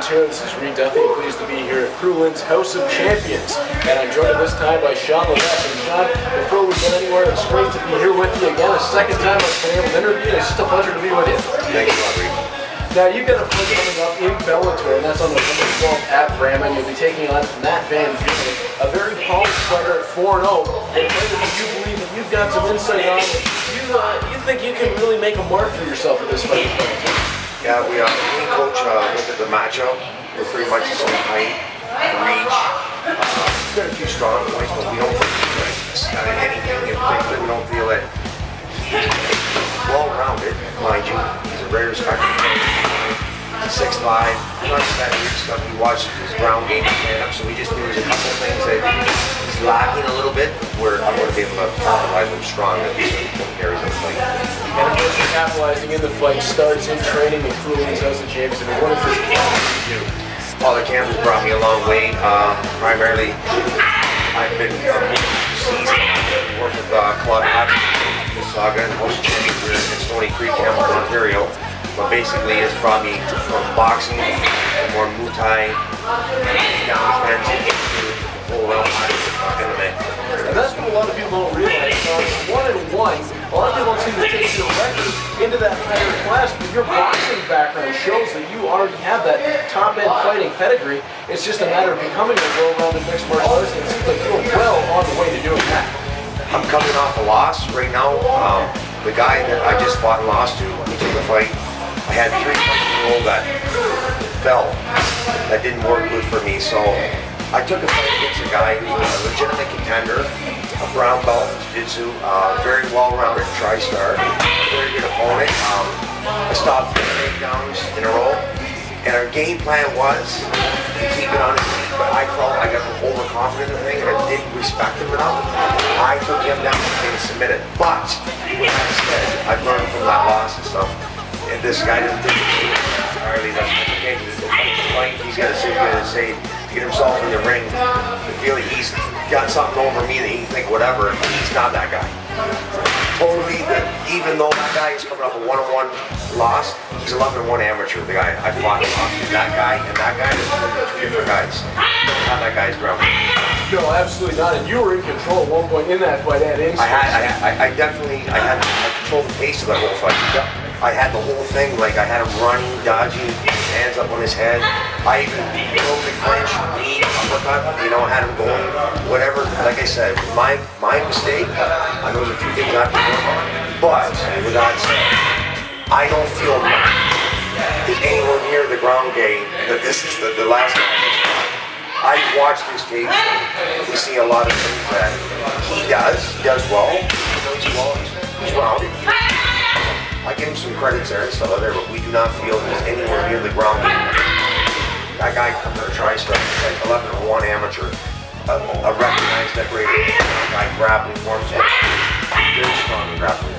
Ontario. This is Reed Duffy, pleased to be here at Crewland's House of Champions. And I'm joined at this time by Shawn Levesque. And Shawn, before we get anywhere, it's great to be here with you again. A second time I've been able to interview you. It's just a pleasure to be with you. Thanks a lot, Reed. Now, you've got a fight coming up in Bellator, and that's on November 12th at Bremen. You'll be taking on Matt Van Buren, a very polished fighter at 4-0. A fighter that you believe that you've got some insight on. You think you can really make a mark for yourself at this fight? Yeah, me and Coach looked at the matchup. We're pretty much the same height, reach. We've got a few strong points, but we don't feel anything in particular. We don't feel that he's well-rounded, mind you. He's a very respected player. He's 6'5", not that reach stuff. He watched his ground game stand up, so we just knew there's a couple of things that he's lacking a little bit, where I'm going to be able to capitalize him strong in certain areas of the fight. And of course, capitalizing in the fight starts in training in Crewland's House of Champions. And what is this camp to you? Well, the camp has brought me a long way. Primarily, I've been seasoned working with Claude Saga and House of Champions here in Stony Creek, Hamilton, Ontario. But basically, it's brought me from boxing to more Muay Thai, down the fence, into the whole realm of MMA. And that's what a lot of people don't realize. 1-1, a lot of people seem to take you directly into that higher class, but your boxing background shows that you already have that top-end fighting pedigree. It's just a matter of becoming a well-rounded mixed martial artist, and it seems like you're well on the way to doing that. I'm coming off a loss right now. The guy that I just fought and lost to, he took the fight. I had 3 fights in a row that fell. That didn't work good for me, so I took a fight against a guy who's a legitimate contender, a brown belt in jiu-jitsu, very well-rounded tri-star, very good opponent. I stopped 3 takedowns in a row, and our game plan was to keep it on his feet, but I felt I got overconfident in the thing, and I didn't respect him enough. I took him down and submitted. But with that said, I've learned from that loss and stuff. If this guy doesn't think it's entirely, that's okay. He's got to sit here and say, get himself in the ring, to feel like he's got something over me that he think whatever. He's not that guy. Totally, even though that guy is coming off a 1-on-1 loss, he's 11-1 amateur. The guy I fought and lost to that guy and that guy are 2 different guys. Not that guy's ground. No, absolutely not. And you were in control at one point in that fight at instant. I controlled the pace of that whole fight. I had the whole thing, like I had him running, dodging, hands up on his head. I even broke the clinch, knee, uppercut, you know, had him going, whatever. Like I said, my mistake. I know there's a few things I have to work on. But with that said, I don't feel anywhere near the ground game that this is the last time. I watched his tape. We see a lot of things that he does well. He's rounded. I give him some credits there and stuff like that, but we do not feel he's anywhere near the ground game. That guy comes to try stuff, he's like 11-1 amateur, a recognized decorated guy grappling forms, very strong in grappling.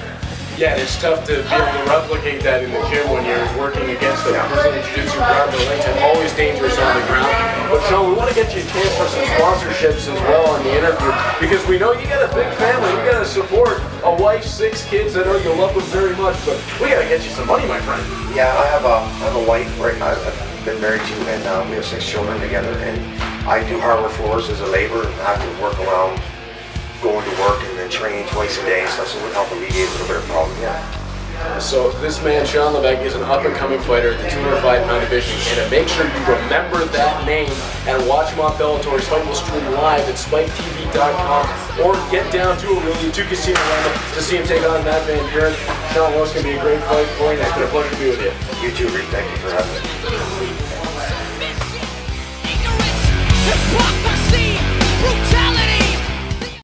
Yeah, it's tough to be able to replicate that in the gym when you're working against a Brazilian Jiu-Jitsu grappler and always dangerous on the ground. But Shawn, we want to get you a chance for some sponsorships as well on the interview, because we know you got a big family, you got to support a wife, 6 kids. I know you love them very much, but we got to get you some money, my friend. Yeah, I have a wife right now. I've been married to, and we have 6 children together, and I do hardware floors as a laborer, and I have to work around going to work and then training twice a day and stuff, so it would help alleviate a little bit of problem, yeah. So this man, Shawn Levesque, is an up-and-coming fighter at the 205-pound division, and make sure you remember that name and watch him on Bellator. His fight will stream live at SpikeTV.com, or get down to Aurelia to Casino London to see him take on Matt Van Buren. Shawn, it's going to be a great fight for you. It's been a pleasure to be with you. You too, Reed. Thank you for having me.